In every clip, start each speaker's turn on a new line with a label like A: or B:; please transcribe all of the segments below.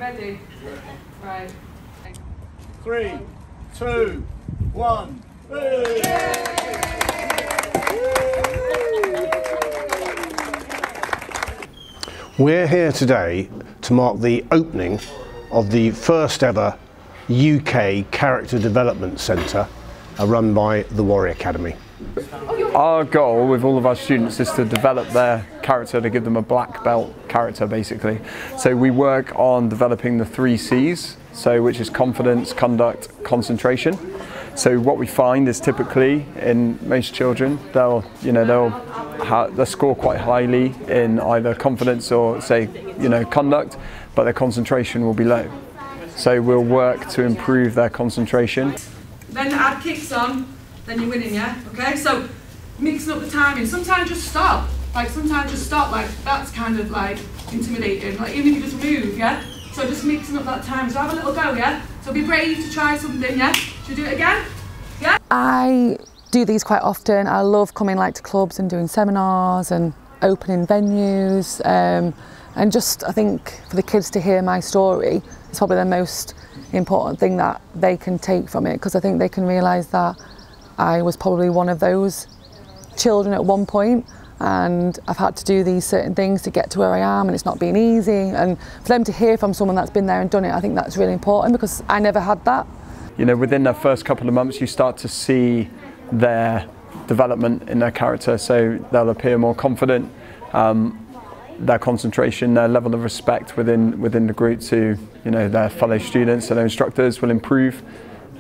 A: ready? Right.
B: 3, 2, 1.
C: We're here today to mark the opening of the first ever UK Character Development Centre run by the Warrior Academy.
D: Our goal with all of our students is to develop their character, to give them a black belt character basically. So we work on developing the 3 C's, which is confidence, conduct, concentration. So what we find is typically in most children, they'll score quite highly in either confidence or conduct, but their concentration will be low. So we'll work to improve their concentration.
A: Then add kicks on, then you're winning, yeah? Okay, so mixing up the timing. Sometimes just stop. Like that's kind of like intimidating. Like even if you just move, yeah? So just mixing up that time. So have a little go, yeah? So be brave to try something, yeah? Should we do it again? Yeah?
E: I do these quite often. I love coming to clubs and doing seminars and opening venues. And just, I think, for the kids to hear my story, it's probably the most important thing that they can take from it, because I think they can realise that I was probably one of those children at one point, and I've had to do these certain things to get to where I am, and it's not been easy. And for them to hear from someone that's been there and done it, I think that's really important, because I never had that.
D: You know, within their first couple of months, you start to see their development in their character, so they'll appear more confident. Their concentration, their level of respect within the group to their fellow students and their instructors will improve,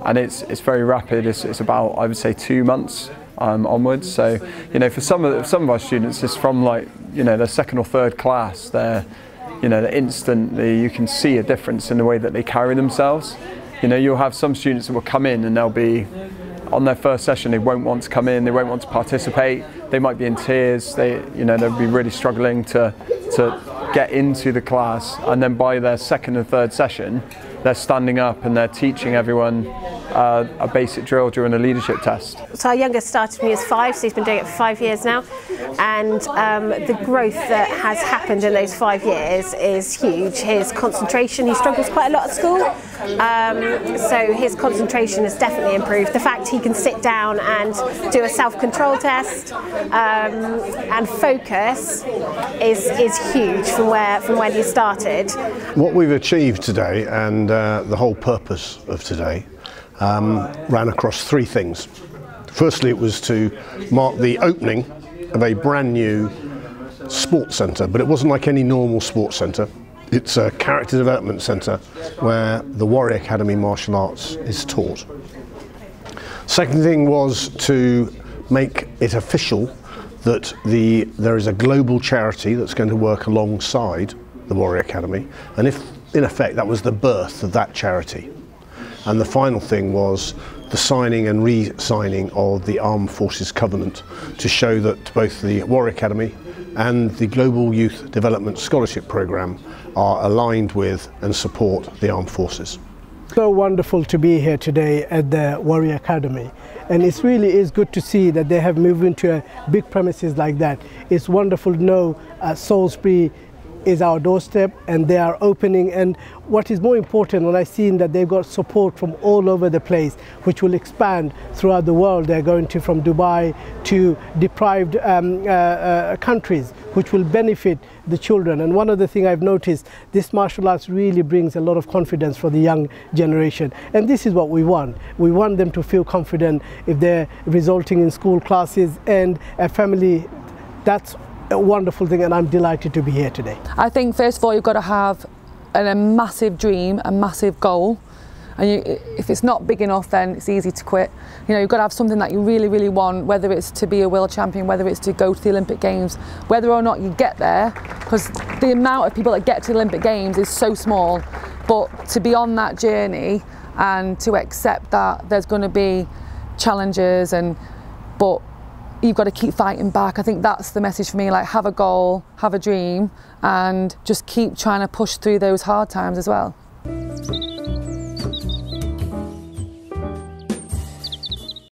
D: and it's very rapid. It's about, I would say, 2 months onwards. So for some of our students, it's from their second or third class. They're instantly, you can see a difference in the way that they carry themselves. You'll have some students that will come in and they'll be on their first session, they won't want to come in, they won't want to participate, they might be in tears, they'll be really struggling to get into the class, and then by their second and third session, they're standing up and they're teaching everyone a basic drill during a leadership test.
F: So our youngest started when he was 5, so he's been doing it for 5 years now, and the growth that has happened in those 5 years is huge. His concentration, he struggles quite a lot at school, so his concentration has definitely improved. The fact he can sit down and do a self-control test and focus is huge from when he started.
C: What we've achieved today, and the whole purpose of today, ran across 3 things. Firstly, it was to mark the opening of a brand new sports centre, but it wasn't like any normal sports centre. It's a character development centre where the Warrior Academy martial arts is taught. Second thing was to make it official that there is a global charity that's going to work alongside the Warrior Academy, and in effect that was the birth of that charity. And the final thing was the signing and re-signing of the Armed Forces Covenant, to show that both the Warrior Academy and the Global Youth Development Scholarship Programme are aligned with and support the Armed Forces.
G: So wonderful to be here today at the Warrior Academy, and it really is good to see that they have moved into a big premises like that. It's wonderful to know Salisbury is our doorstep and they are opening, and what is more important, when I've seen that they've got support from all over the place, which will expand throughout the world. They're going to from Dubai to deprived countries, which will benefit the children. And one of the things I've noticed, this martial arts really brings a lot of confidence for the young generation, and this is what we want. We want them to feel confident if they're resulting in school classes and a family. That's a wonderful thing, and I'm delighted to be here today.
E: I think first of all you've got to have a massive dream, a massive goal, and if it's not big enough then it's easy to quit. You've got to have something that you really, really want, whether it's to be a world champion, whether it's to go to the Olympic Games, whether or not you get there, because the amount of people that get to the Olympic Games is so small, but to be on that journey and to accept that there's going to be challenges, but you've got to keep fighting back. I think that's the message for me, have a goal, have a dream, and just keep trying to push through those hard times as well.